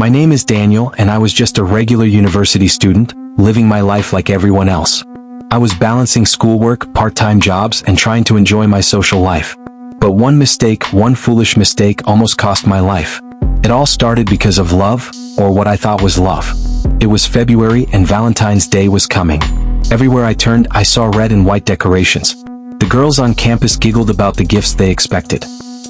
My name is Daniel, and I was just a regular university student, living my life like everyone else. I was balancing schoolwork, part-time jobs, and trying to enjoy my social life. But one foolish mistake almost cost my life. It all started because of love, or what I thought was love. It was February and Valentine's Day was coming. Everywhere I turned, I saw red and white decorations. The girls on campus giggled about the gifts they expected.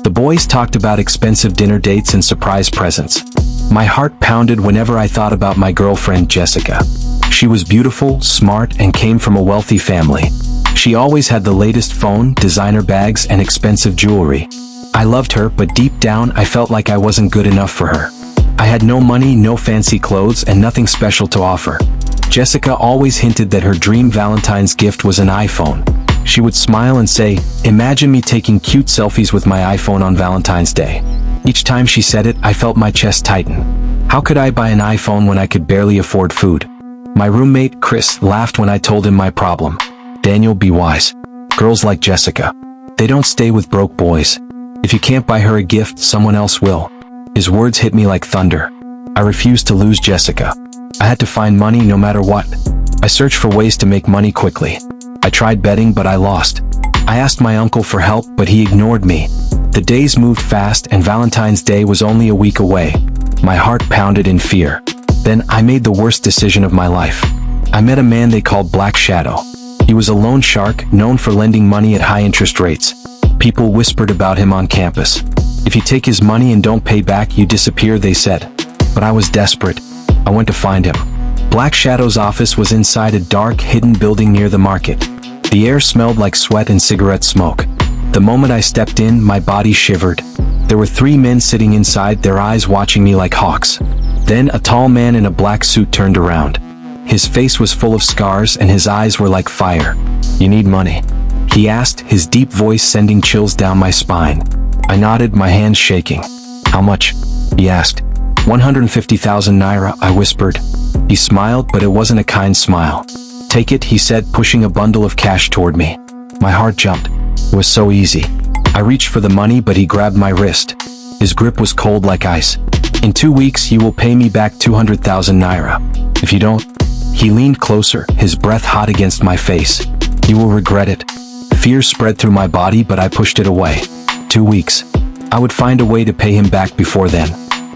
The boys talked about expensive dinner dates and surprise presents. My heart pounded whenever I thought about my girlfriend Jessica. She was beautiful, smart, and came from a wealthy family. She always had the latest phone, designer bags, and expensive jewelry. I loved her, but deep down I felt like I wasn't good enough for her. I had no money, no fancy clothes, and nothing special to offer. Jessica always hinted that her dream Valentine's gift was an iPhone. She would smile and say, "Imagine me taking cute selfies with my iPhone on Valentine's Day." Each time she said it, I felt my chest tighten. How could I buy an iPhone when I could barely afford food? My roommate, Chris, laughed when I told him my problem. "Daniel, be wise. Girls like Jessica, they don't stay with broke boys. If you can't buy her a gift, someone else will." His words hit me like thunder. I refused to lose Jessica. I had to find money no matter what. I searched for ways to make money quickly. I tried betting, but I lost. I asked my uncle for help, but he ignored me. The days moved fast, and Valentine's Day was only a week away. My heart pounded in fear. Then I made the worst decision of my life. I met a man they called Black Shadow. He was a loan shark, known for lending money at high interest rates. People whispered about him on campus. "If you take his money and don't pay back, you disappear," they said. But I was desperate. I went to find him. Black Shadow's office was inside a dark, hidden building near the market. The air smelled like sweat and cigarette smoke. The moment I stepped in, my body shivered. There were 3 men sitting inside, their eyes watching me like hawks. Then a tall man in a black suit turned around. His face was full of scars and his eyes were like fire. "You need money?" he asked, his deep voice sending chills down my spine. I nodded, my hands shaking. "How much?" he asked. 150,000 naira, I whispered. He smiled, but it wasn't a kind smile. "Take it," he said, pushing a bundle of cash toward me. My heart jumped. It was so easy. I reached for the money, but he grabbed my wrist. His grip was cold like ice. "In 2 weeks, you will pay me back 200,000 naira. If you don't..." He leaned closer, his breath hot against my face. "You will regret it." Fear spread through my body, but I pushed it away. 2 weeks. I would find a way to pay him back before then.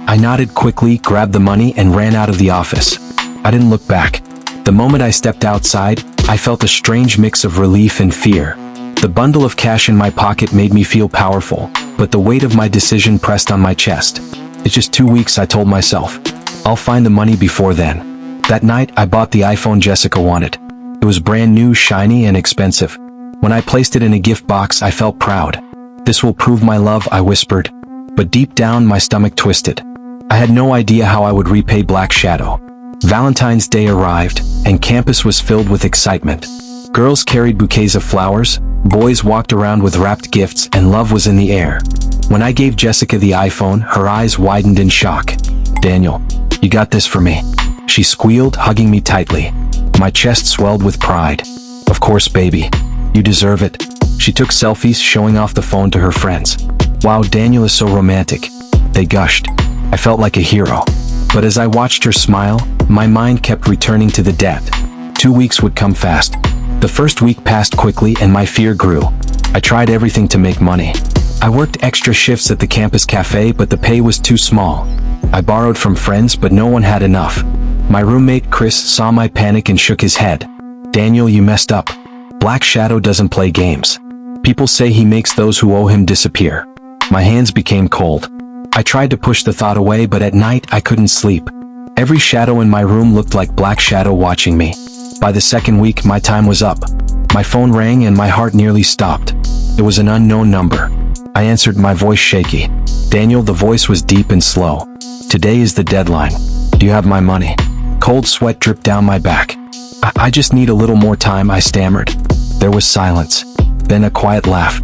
I nodded quickly, grabbed the money, and ran out of the office. I didn't look back. The moment I stepped outside, I felt a strange mix of relief and fear. The bundle of cash in my pocket made me feel powerful, but the weight of my decision pressed on my chest. "It's just 2 weeks," I told myself. "I'll find the money before then." That night, I bought the iPhone Jessica wanted. It was brand new, shiny, and expensive. When I placed it in a gift box, I felt proud. "This will prove my love," I whispered. But deep down, my stomach twisted. I had no idea how I would repay Black Shadow. Valentine's Day arrived, and campus was filled with excitement. Girls carried bouquets of flowers, boys walked around with wrapped gifts, and love was in the air. When I gave Jessica the iPhone, her eyes widened in shock. "Daniel, you got this for me," she squealed, hugging me tightly. My chest swelled with pride. "Of course, baby. You deserve it." She took selfies, showing off the phone to her friends. "Wow, Daniel is so romantic," they gushed. I felt like a hero. But as I watched her smile, my mind kept returning to the debt. 2 weeks would come fast. The first week passed quickly and my fear grew. I tried everything to make money. I worked extra shifts at the campus cafe, but the pay was too small. I borrowed from friends, but no one had enough. My roommate Chris saw my panic and shook his head. "Daniel, you messed up. Black Shadow doesn't play games. People say he makes those who owe him disappear." My hands became cold. I tried to push the thought away, but at night I couldn't sleep. Every shadow in my room looked like Black Shadow watching me. By the second week, my time was up. My phone rang and my heart nearly stopped. It was an unknown number. I answered, my voice shaky. "Daniel," the voice was deep and slow. "Today is the deadline. Do you have my money?" Cold sweat dripped down my back. I just need a little more time," I stammered. There was silence. Then a quiet laugh.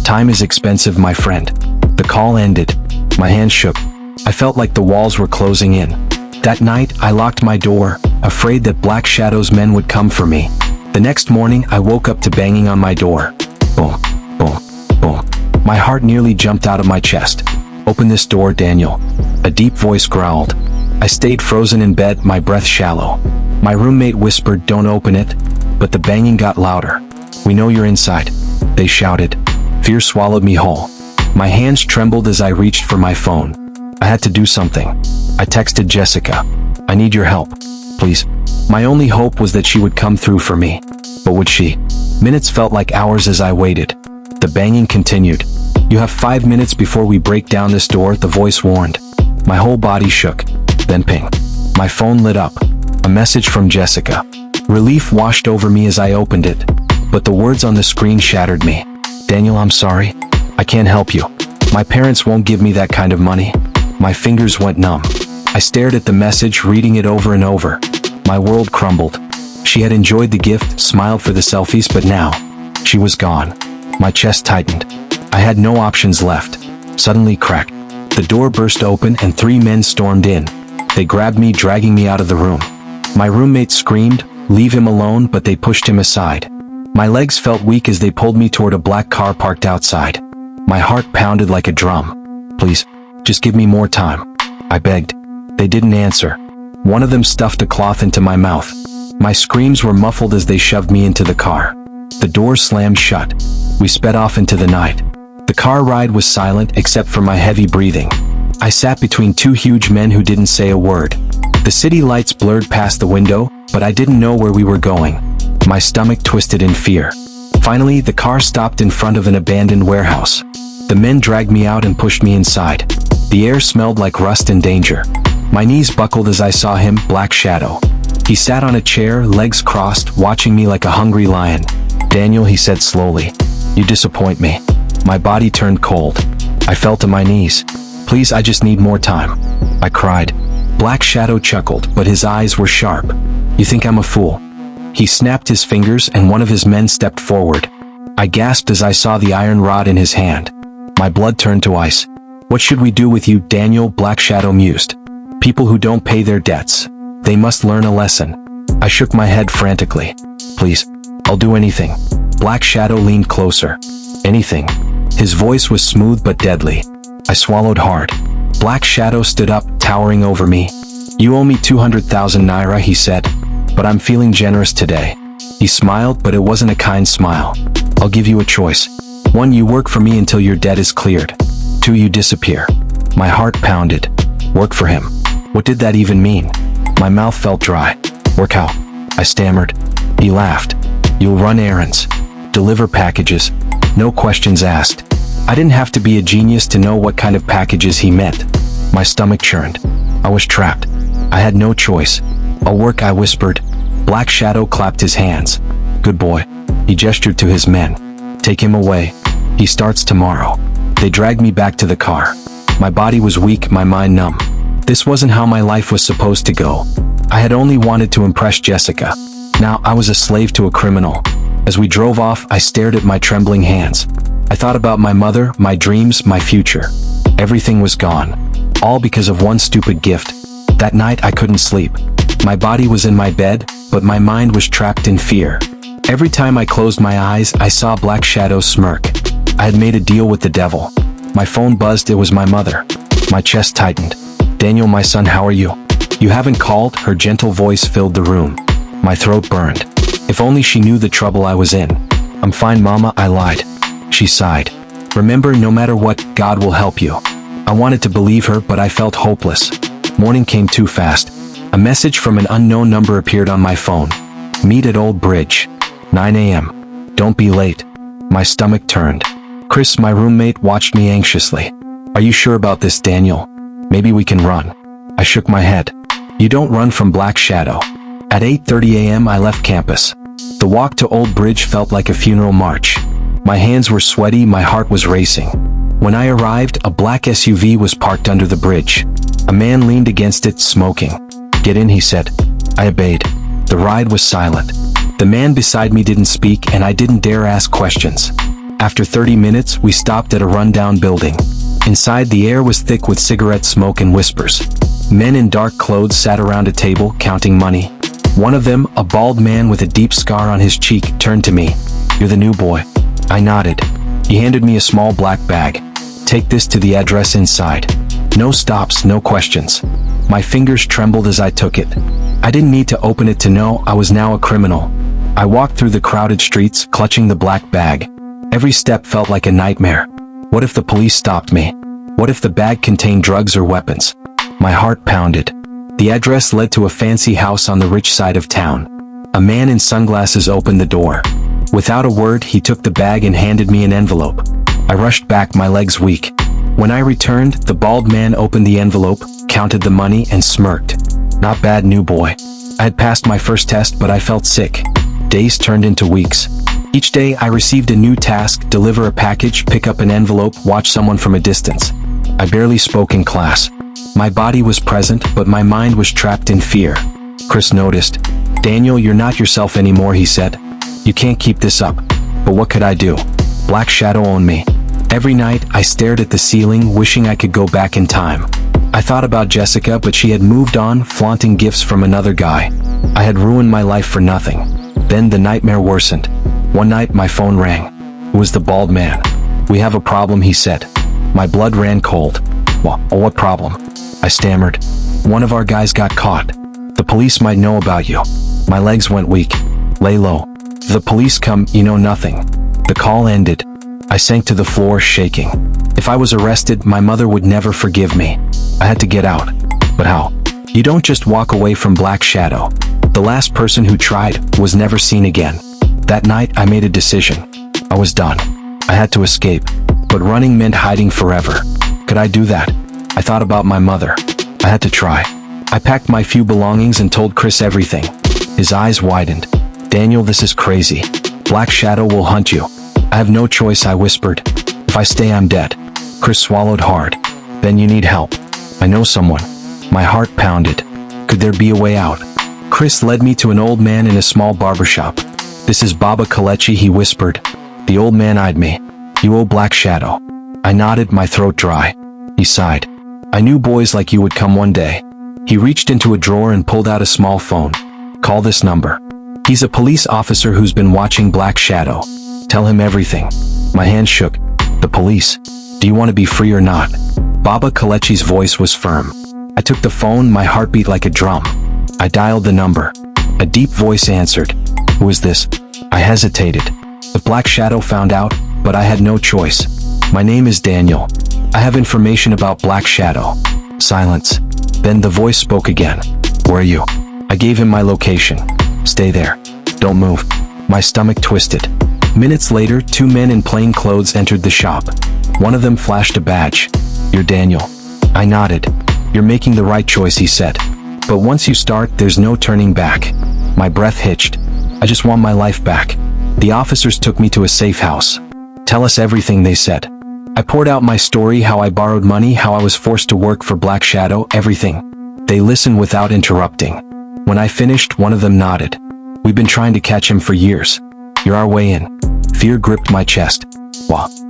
Time is expensive, my friend." The call ended. My hands shook. I felt like the walls were closing in. That night, I locked my door, afraid that Black Shadow's men would come for me. The next morning, I woke up to banging on my door. Boom, boom, boom. My heart nearly jumped out of my chest. "Open this door, Daniel." A deep voice growled. I stayed frozen in bed, my breath shallow. My roommate whispered, "Don't open it," but the banging got louder. "We know you're inside," they shouted. Fear swallowed me whole. My hands trembled as I reached for my phone. I had to do something. I texted Jessica. "I need your help, please." My only hope was that she would come through for me. But would she? Minutes felt like hours as I waited. The banging continued. "You have 5 minutes before we break down this door," the voice warned. My whole body shook. Then ping. My phone lit up. A message from Jessica. Relief washed over me as I opened it. But the words on the screen shattered me. "Daniel, I'm sorry. I can't help you. My parents won't give me that kind of money." My fingers went numb. I stared at the message, reading it over and over. My world crumbled. She had enjoyed the gift, smiled for the selfies, but now, she was gone. My chest tightened. I had no options left. Suddenly, crack. The door burst open and 3 men stormed in. They grabbed me, dragging me out of the room. My roommate screamed, "Leave him alone," but they pushed him aside. My legs felt weak as they pulled me toward a black car parked outside. My heart pounded like a drum. "Please, just give me more time," I begged. They didn't answer. One of them stuffed a cloth into my mouth. My screams were muffled as they shoved me into the car. The door slammed shut. We sped off into the night. The car ride was silent except for my heavy breathing. I sat between 2 huge men who didn't say a word. The city lights blurred past the window, but I didn't know where we were going. My stomach twisted in fear. Finally, the car stopped in front of an abandoned warehouse. The men dragged me out and pushed me inside. The air smelled like rust and danger. My knees buckled as I saw him, Black Shadow. He sat on a chair, legs crossed, watching me like a hungry lion. "Daniel," he said slowly, "you disappoint me." My body turned cold. I fell to my knees. "Please, I just need more time," I cried. Black Shadow chuckled, but his eyes were sharp. "You think I'm a fool?" He snapped his fingers and one of his men stepped forward. I gasped as I saw the iron rod in his hand. My blood turned to ice. "What should we do with you, Daniel?" Black Shadow mused. "People who don't pay their debts. They must learn a lesson." I shook my head frantically. "Please, I'll do anything." Black Shadow leaned closer. "Anything." His voice was smooth but deadly. I swallowed hard. Black Shadow stood up, towering over me. "You owe me 200,000 naira," he said. "But I'm feeling generous today." He smiled, but it wasn't a kind smile. "I'll give you a choice. 1, you work for me until your debt is cleared. 2, you disappear." My heart pounded. Work for him. What did that even mean? My mouth felt dry. "Work how?" I stammered. He laughed. "You'll run errands. Deliver packages. No questions asked." I didn't have to be a genius to know what kind of packages he meant. My stomach churned. I was trapped. I had no choice. "I'll work," I whispered. Black Shadow clapped his hands. "Good boy." He gestured to his men. "Take him away. He starts tomorrow." They dragged me back to the car. My body was weak, my mind numb. This wasn't how my life was supposed to go. I had only wanted to impress Jessica. Now I was a slave to a criminal. As we drove off, I stared at my trembling hands. I thought about my mother, my dreams, my future. Everything was gone. All because of one stupid gift. That night I couldn't sleep. My body was in my bed, but my mind was trapped in fear. Every time I closed my eyes, I saw Black Shadow smirk. I had made a deal with the devil. My phone buzzed, it was my mother. My chest tightened. "Daniel, my son, how are you?" "You haven't called?" Her gentle voice filled the room. My throat burned. If only she knew the trouble I was in. "I'm fine, Mama," I lied. She sighed. "Remember, no matter what, God will help you." I wanted to believe her, but I felt hopeless. Morning came too fast. A message from an unknown number appeared on my phone. "Meet at Old Bridge. 9 a.m. Don't be late." My stomach turned. Chris, my roommate, watched me anxiously. "Are you sure about this, Daniel? Maybe we can run." I shook my head. "You don't run from Black Shadow." At 8:30 a.m. I left campus. The walk to Old Bridge felt like a funeral march. My hands were sweaty, my heart was racing. When I arrived, a black SUV was parked under the bridge. A man leaned against it, smoking. "Get in," he said. I obeyed. The ride was silent. The man beside me didn't speak, and I didn't dare ask questions. After 30 minutes, we stopped at a rundown building. Inside, the air was thick with cigarette smoke and whispers. Men in dark clothes sat around a table, counting money. One of them, a bald man with a deep scar on his cheek, turned to me. "You're the new boy." I nodded. He handed me a small black bag. "Take this to the address inside. No stops, no questions. My fingers trembled as I took it. I didn't need to open it to know I was now a criminal. I walked through the crowded streets, clutching the black bag. Every step felt like a nightmare. What if the police stopped me? What if the bag contained drugs or weapons? My heart pounded. The address led to a fancy house on the rich side of town. A man in sunglasses opened the door. Without a word, he took the bag and handed me an envelope. I rushed back, my legs weak. When I returned, the bald man opened the envelope, counted the money, and smirked. Not bad, new boy. I had passed my first test, but I felt sick. Days turned into weeks. Each day I received a new task: deliver a package, pick up an envelope, watch someone from a distance. I barely spoke in class. My body was present, but my mind was trapped in fear. Chris noticed. "Daniel, you're not yourself anymore," he said. "You can't keep this up." But what could I do? Black Shadow owned me. Every night, I stared at the ceiling, wishing I could go back in time. I thought about Jessica, but she had moved on, flaunting gifts from another guy. I had ruined my life for nothing. Then the nightmare worsened. One night, my phone rang. It was the bald man. "We have a problem," he said. My blood ran cold. What problem?" I stammered. "One of our guys got caught. The police might know about you." My legs went weak. "Lay low. If the police come, you know nothing." The call ended. I sank to the floor, shaking. If I was arrested, my mother would never forgive me. I had to get out. But how? You don't just walk away from Black Shadow. The last person who tried was never seen again. That night, I made a decision. I was done. I had to escape. But running meant hiding forever. Could I do that? I thought about my mother. I had to try. I packed my few belongings and told Chris everything. His eyes widened. "Daniel, this is crazy. Black Shadow will hunt you." "I have no choice," I whispered. "If I stay, I'm dead." Chris swallowed hard. "Then you need help." "I know someone." My heart pounded. Could there be a way out? Chris led me to an old man in a small barbershop. "This is Baba Kalechi," he whispered. The old man eyed me. "You owe Black Shadow." I nodded, my throat dry. He sighed. "I knew boys like you would come one day." He reached into a drawer and pulled out a small phone. "Call this number. He's a police officer who's been watching Black Shadow. Tell him everything." My hand shook. "The police? Do you want to be free or not?" Baba Kalechi's voice was firm. I took the phone, my heart beat like a drum. I dialed the number. A deep voice answered. "Who is this?" I hesitated. The Black Shadow found out, but I had no choice. "My name is Daniel. I have information about Black Shadow." Silence. Then the voice spoke again. "Where are you?" I gave him my location. "Stay there. Don't move." My stomach twisted. Minutes later, two men in plain clothes entered the shop. One of them flashed a badge. "You're Daniel." I nodded. "You're making the right choice," he said. "But once you start, there's no turning back." My breath hitched. "I just want my life back." The officers took me to a safe house. "Tell us everything," they said. I poured out my story, how I borrowed money, how I was forced to work for Black Shadow, everything. They listened without interrupting. When I finished, one of them nodded. "We've been trying to catch him for years. You're our way in." Fear gripped my chest.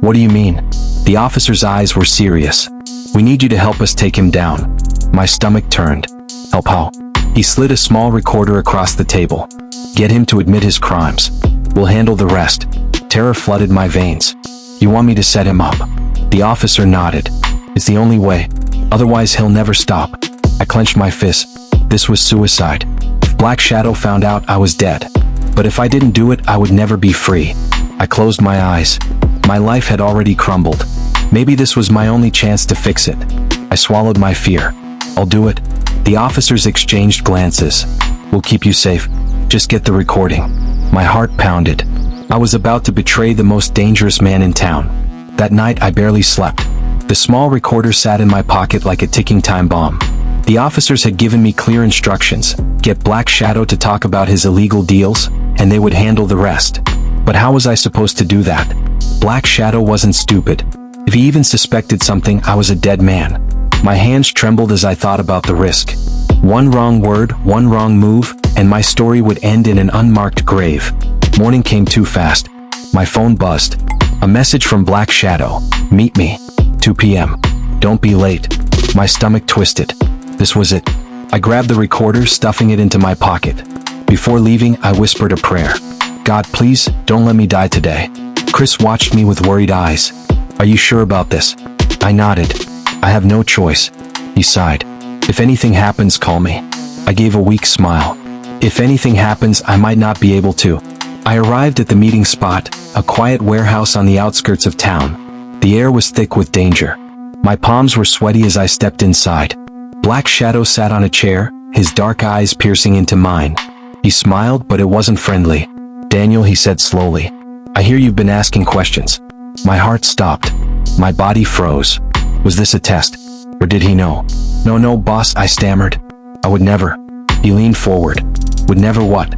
What do you mean?" The officer's eyes were serious. "We need you to help us take him down." My stomach turned. "Help how?" He slid a small recorder across the table. "Get him to admit his crimes. We'll handle the rest." Terror flooded my veins. "You want me to set him up?" The officer nodded. "It's the only way. Otherwise he'll never stop." I clenched my fist. This was suicide. If Black Shadow found out, I was dead. But if I didn't do it, I would never be free. I closed my eyes. My life had already crumbled. Maybe this was my only chance to fix it. I swallowed my fear. "I'll do it." The officers exchanged glances. "We'll keep you safe. Just get the recording." My heart pounded. I was about to betray the most dangerous man in town. That night I barely slept. The small recorder sat in my pocket like a ticking time bomb. The officers had given me clear instructions: get Black Shadow to talk about his illegal deals, and they would handle the rest. But how was I supposed to do that? Black Shadow wasn't stupid. If he even suspected something, I was a dead man. My hands trembled as I thought about the risk. One wrong word, one wrong move, and my story would end in an unmarked grave. Morning came too fast. My phone buzzed. A message from Black Shadow. "Meet me. 2 p.m. Don't be late." My stomach twisted. This was it. I grabbed the recorder, stuffing it into my pocket. Before leaving, I whispered a prayer. "God, please, don't let me die today." Chris watched me with worried eyes. "Are you sure about this?" I nodded. I have no choice. He sighed. If anything happens, call me. I gave a weak smile. If anything happens, I might not be able to. I arrived at the meeting spot, a quiet warehouse on the outskirts of town. The air was thick with danger. My palms were sweaty as I stepped inside. Black Shadow sat on a chair, his dark eyes piercing into mine. He smiled, but it wasn't friendly. Daniel, he said slowly. I hear you've been asking questions. My heart stopped. My body froze. Was this a test? Or did he know? No, boss, I stammered. I would never. He leaned forward. Would never what?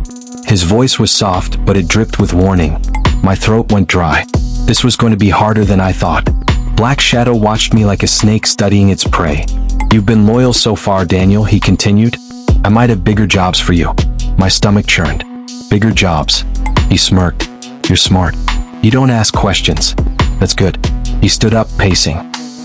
His voice was soft, but it dripped with warning. My throat went dry. This was going to be harder than I thought. Black Shadow watched me like a snake studying its prey. You've been loyal so far, Daniel, he continued. I might have bigger jobs for you. My stomach churned. Bigger jobs. He smirked. You're smart. You don't ask questions. That's good. He stood up, pacing.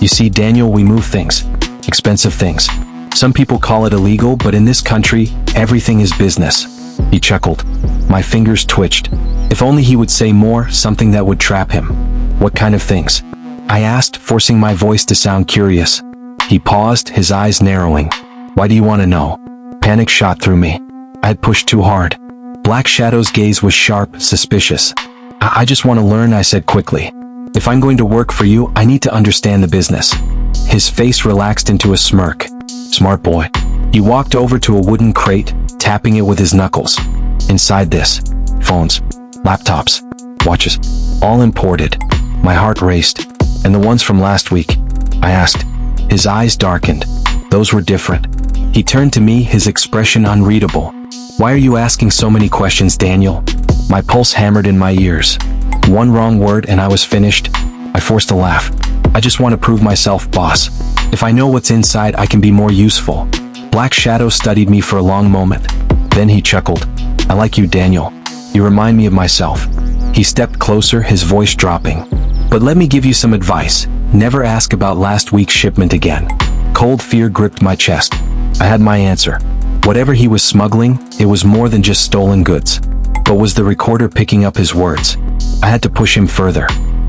You see, Daniel, we move things. Expensive things. Some people call it illegal, but in this country, everything is business. He chuckled. My fingers twitched. If only he would say more, something that would trap him. What kind of things? I asked, forcing my voice to sound curious. He paused, his eyes narrowing. Why do you want to know? Panic shot through me. I had pushed too hard. Black Shadow's gaze was sharp, suspicious. I just want to learn, I said quickly. If I'm going to work for you, I need to understand the business. His face relaxed into a smirk. Smart boy. He walked over to a wooden crate, tapping it with his knuckles. Inside this, phones, laptops, watches, all imported. My heart raced. And the ones from last week? I asked. His eyes darkened. Those were different. He turned to me, his expression unreadable. Why are you asking so many questions, Daniel? My pulse hammered in my ears. One wrong word and I was finished. I forced a laugh. I just want to prove myself, boss. If I know what's inside, I can be more useful. Black Shadow studied me for a long moment. Then he chuckled. I like you, Daniel. You remind me of myself. He stepped closer, his voice dropping. But let me give you some advice. Never ask about last week's shipment again. Cold fear gripped my chest. I had my answer. Whatever he was smuggling, it was more than just stolen goods. But was the recorder picking up his words? I had to push him further.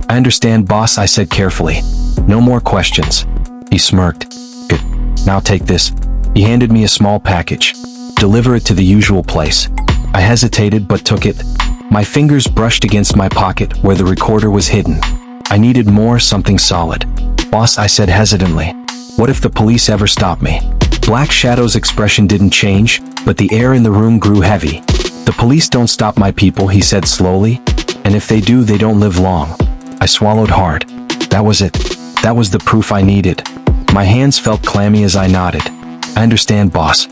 I understand, boss, I said carefully. No more questions. He smirked. Good. Now take this. He handed me a small package. Deliver it to the usual place. I hesitated but took it. My fingers brushed against my pocket where the recorder was hidden. I needed more, something solid. Boss, I said hesitantly. What if the police ever stop me? Black Shadow's expression didn't change, but the air in the room grew heavy. The police don't stop my people, he said slowly. And if they do, they don't live long. I swallowed hard. That was it. That was the proof I needed. My hands felt clammy as I nodded. I understand, boss.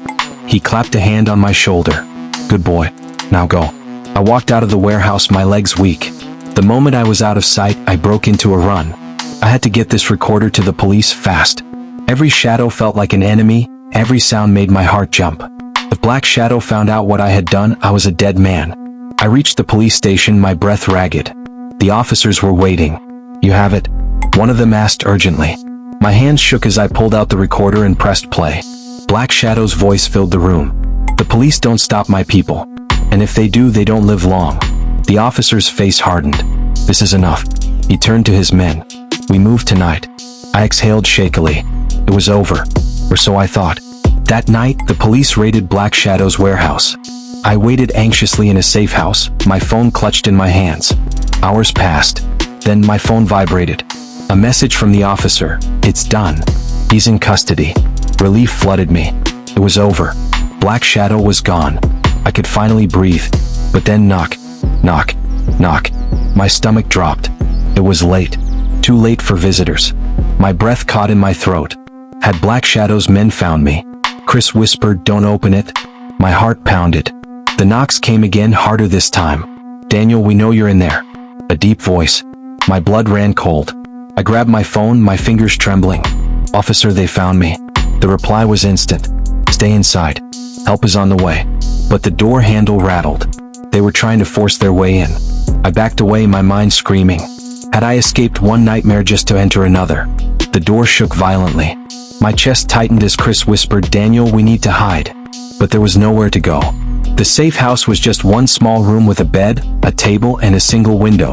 He clapped a hand on my shoulder. Good boy. Now go. I walked out of the warehouse, my legs weak. The moment I was out of sight, I broke into a run. I had to get this recorder to the police fast. Every shadow felt like an enemy, every sound made my heart jump. If Black Shadow found out what I had done, I was a dead man. I reached the police station, my breath ragged. The officers were waiting. You have it? One of them asked urgently. My hands shook as I pulled out the recorder and pressed play. Black Shadow's voice filled the room. The police don't stop my people. And if they do, they don't live long. The officer's face hardened. This is enough. He turned to his men. We move tonight. I exhaled shakily. It was over. Or so I thought. That night, the police raided Black Shadow's warehouse. I waited anxiously in a safe house, my phone clutched in my hands. Hours passed. Then my phone vibrated. A message from the officer. It's done. He's in custody. Relief flooded me. It was over. Black Shadow was gone. I could finally breathe. But then knock. Knock. Knock. My stomach dropped. It was late. Too late for visitors. My breath caught in my throat. Had Black Shadow's men found me? Chris whispered, don't open it. My heart pounded. The knocks came again, harder this time. Daniel, we know you're in there. A deep voice. My blood ran cold. I grabbed my phone, my fingers trembling. Officer, they found me. The reply was instant. Stay inside. Help is on the way. But the door handle rattled. They were trying to force their way in. I backed away, my mind screaming. Had I escaped one nightmare just to enter another? The door shook violently. My chest tightened as Chris whispered, Daniel, we need to hide. But there was nowhere to go. The safe house was just one small room with a bed, a table, and a single window.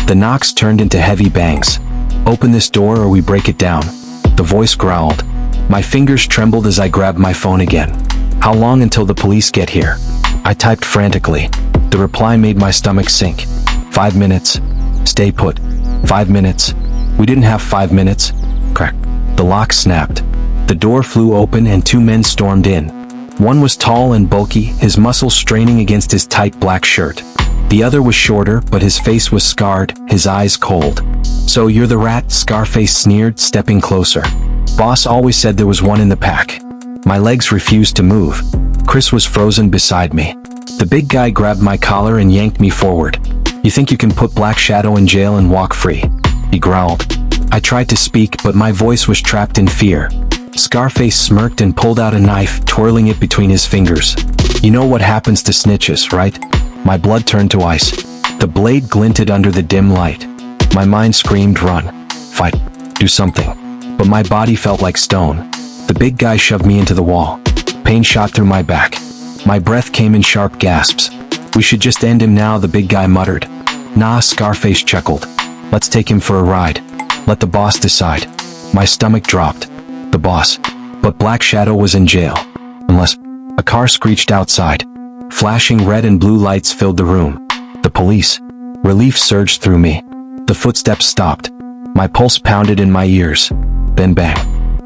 The knocks turned into heavy bangs. Open this door or we break it down. The voice growled. My fingers trembled as I grabbed my phone again. How long until the police get here? I typed frantically. The reply made my stomach sink. 5 minutes. Stay put. 5 minutes. We didn't have 5 minutes. Crack. The lock snapped. The door flew open and 2 men stormed in. One was tall and bulky, his muscles straining against his tight black shirt. The other was shorter, but his face was scarred, his eyes cold. So you're the rat, Scarface sneered, stepping closer. Boss always said there was one in the pack. My legs refused to move. Chris was frozen beside me. The big guy grabbed my collar and yanked me forward. You think you can put Black Shadow in jail and walk free? He growled. I tried to speak, but my voice was trapped in fear. Scarface smirked and pulled out a knife, twirling it between his fingers. You know what happens to snitches, right? My blood turned to ice. The blade glinted under the dim light. My mind screamed, run. Fight. Do something. But my body felt like stone. The big guy shoved me into the wall. Pain shot through my back. My breath came in sharp gasps. We should just end him now, the big guy muttered. Nah, Scarface chuckled. Let's take him for a ride. Let the boss decide. My stomach dropped. The boss. But Black Shadow was in jail. Unless... A car screeched outside. Flashing red and blue lights filled the room. The police. Relief surged through me. The footsteps stopped. My pulse pounded in my ears. Then bang.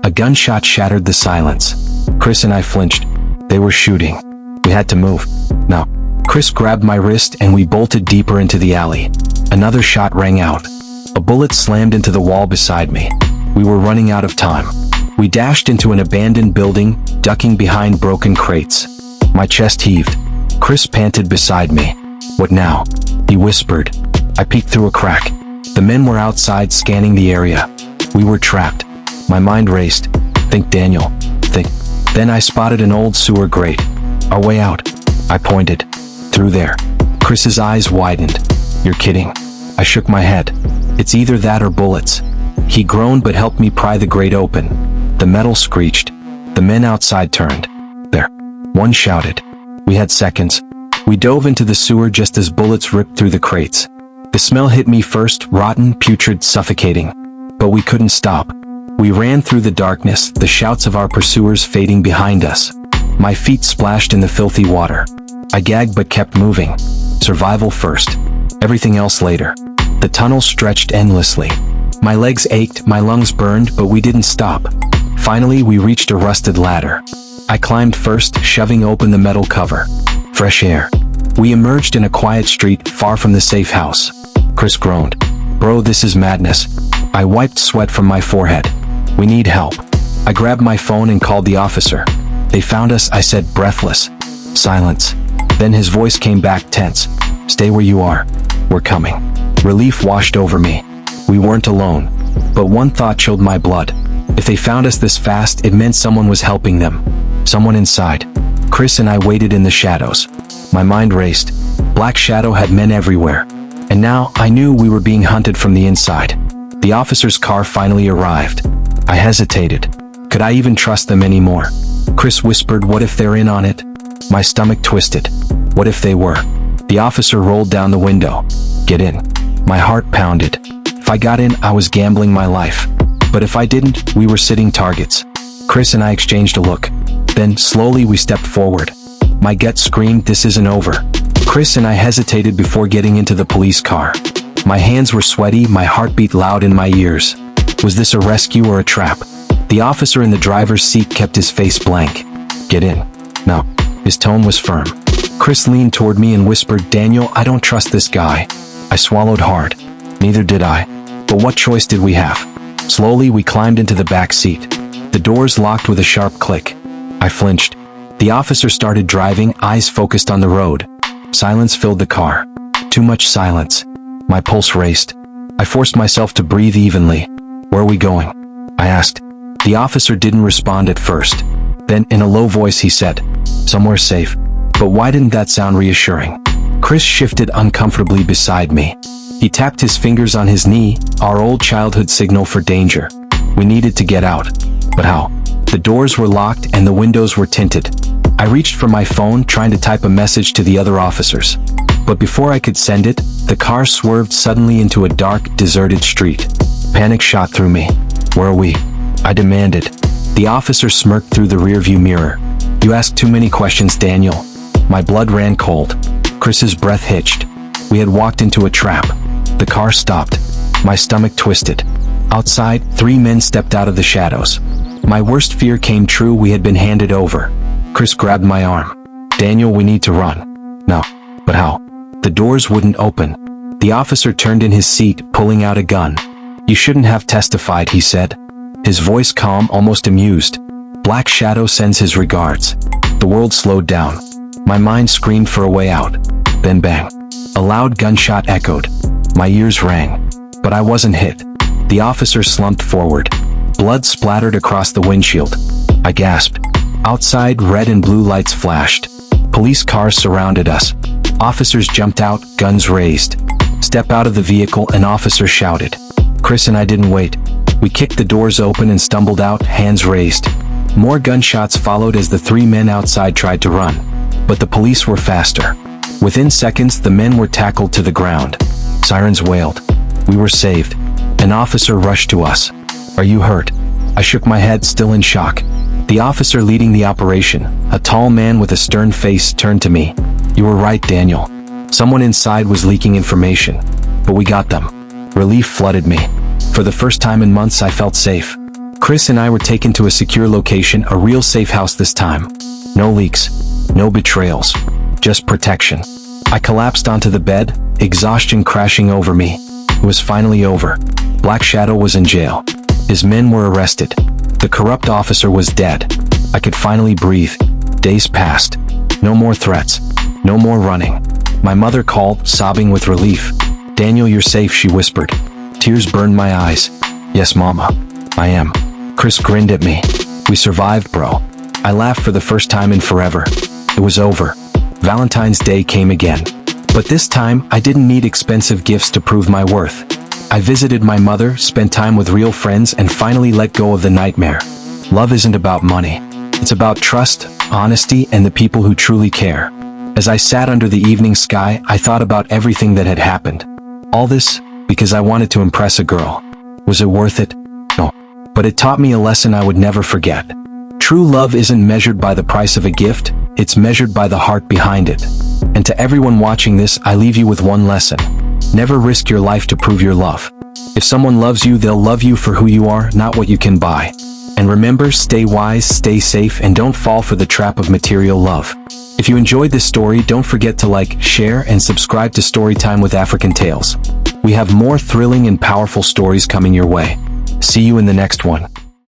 A gunshot shattered the silence. Chris and I flinched. They were shooting. We had to move. Now. Chris grabbed my wrist and we bolted deeper into the alley. Another shot rang out. A bullet slammed into the wall beside me. We were running out of time. We dashed into an abandoned building, ducking behind broken crates. My chest heaved. Chris panted beside me. What now? He whispered. I peeked through a crack. The men were outside scanning the area. We were trapped. My mind raced. Think, Daniel. Think. Then I spotted an old sewer grate. Our way out. I pointed. Through there. Chris's eyes widened. You're kidding. I shook my head. It's either that or bullets. He groaned but helped me pry the grate open. The metal screeched. The men outside turned. There. One shouted. We had seconds. We dove into the sewer just as bullets ripped through the crates. The smell hit me first, rotten, putrid, suffocating. But we couldn't stop. We ran through the darkness, the shouts of our pursuers fading behind us. My feet splashed in the filthy water. I gagged but kept moving. Survival first. Everything else later. The tunnel stretched endlessly. My legs ached, my lungs burned, but we didn't stop. Finally, we reached a rusted ladder. I climbed first, shoving open the metal cover. Fresh air. We emerged in a quiet street, far from the safe house. Chris groaned. Bro, this is madness. I wiped sweat from my forehead. We need help. I grabbed my phone and called the officer. They found us, I said, breathless. Silence. Then his voice came back tense. Stay where you are. We're coming. Relief washed over me. We weren't alone. But one thought chilled my blood. If they found us this fast, it meant someone was helping them. Someone inside. Chris and I waited in the shadows. My mind raced. Black Shadow had men everywhere. And now, I knew we were being hunted from the inside. The officer's car finally arrived. I hesitated. Could I even trust them anymore? Chris whispered, what if they're in on it? My stomach twisted. What if they were? The officer rolled down the window. Get in. My heart pounded. If I got in, I was gambling my life. But if I didn't, we were sitting targets. Chris and I exchanged a look. Then, slowly, we stepped forward. My gut screamed, this isn't over. Chris and I hesitated before getting into the police car. My hands were sweaty, my heart beat loud in my ears. Was this a rescue or a trap? The officer in the driver's seat kept his face blank. Get in. No. His tone was firm. Chris leaned toward me and whispered, Daniel, I don't trust this guy. I swallowed hard. Neither did I. But what choice did we have? Slowly, we climbed into the back seat. The doors locked with a sharp click. I flinched. The officer started driving, eyes focused on the road. Silence filled the car. Too much silence. My pulse raced. I forced myself to breathe evenly. Where are we going? I asked. The officer didn't respond at first. Then, in a low voice, he said, somewhere safe. But why didn't that sound reassuring? Chris shifted uncomfortably beside me. He tapped his fingers on his knee, our old childhood signal for danger. We needed to get out. But how? The doors were locked and the windows were tinted. I reached for my phone, trying to type a message to the other officers. But before I could send it, the car swerved suddenly into a dark, deserted street. Panic shot through me. Where are we? I demanded. The officer smirked through the rearview mirror. You ask too many questions, Daniel. My blood ran cold. Chris's breath hitched. We had walked into a trap. The car stopped. My stomach twisted. Outside, 3 men stepped out of the shadows. My worst fear came true. We had been handed over. Chris grabbed my arm. Daniel, we need to run. No. But how? The doors wouldn't open. The officer turned in his seat, pulling out a gun. You shouldn't have testified, he said. His voice calm, almost amused. Black Shadow sends his regards. The world slowed down. My mind screamed for a way out. Then bang. A loud gunshot echoed. My ears rang. But I wasn't hit. The officer slumped forward. Blood splattered across the windshield. I gasped. Outside, red and blue lights flashed. Police cars surrounded us. Officers jumped out, guns raised. Step out of the vehicle, an officer shouted. Chris and I didn't wait. We kicked the doors open and stumbled out, hands raised. More gunshots followed as the 3 men outside tried to run. But the police were faster. Within seconds, the men were tackled to the ground. Sirens wailed. We were saved. An officer rushed to us. Are you hurt? I shook my head, still in shock. The officer leading the operation, a tall man with a stern face, turned to me. You were right, Daniel. Someone inside was leaking information. But we got them. Relief flooded me. For the first time in months, I felt safe. Chris and I were taken to a secure location, a real safe house this time. No leaks, no betrayals, just protection. I collapsed onto the bed, exhaustion crashing over me. It was finally over. Black Shadow was in jail. His men were arrested. The corrupt officer was dead. I could finally breathe. Days passed. No more threats. No more running. My mother called, sobbing with relief. Daniel, you're safe, she whispered. Tears burned my eyes. Yes, Mama. I am. Chris grinned at me. We survived, bro. I laughed for the first time in forever. It was over. Valentine's Day came again. But this time, I didn't need expensive gifts to prove my worth. I visited my mother, spent time with real friends, and finally let go of the nightmare. Love isn't about money. It's about trust, honesty, and the people who truly care. As I sat under the evening sky, I thought about everything that had happened. All this, because I wanted to impress a girl. Was it worth it? No. But it taught me a lesson I would never forget. True love isn't measured by the price of a gift, it's measured by the heart behind it. And to everyone watching this, I leave you with one lesson. Never risk your life to prove your love. If someone loves you, they'll love you for who you are, not what you can buy. And remember, stay wise, stay safe, and don't fall for the trap of material love. If you enjoyed this story, don't forget to like, share, and subscribe to Storytime with African Tales. We have more thrilling and powerful stories coming your way. See you in the next one.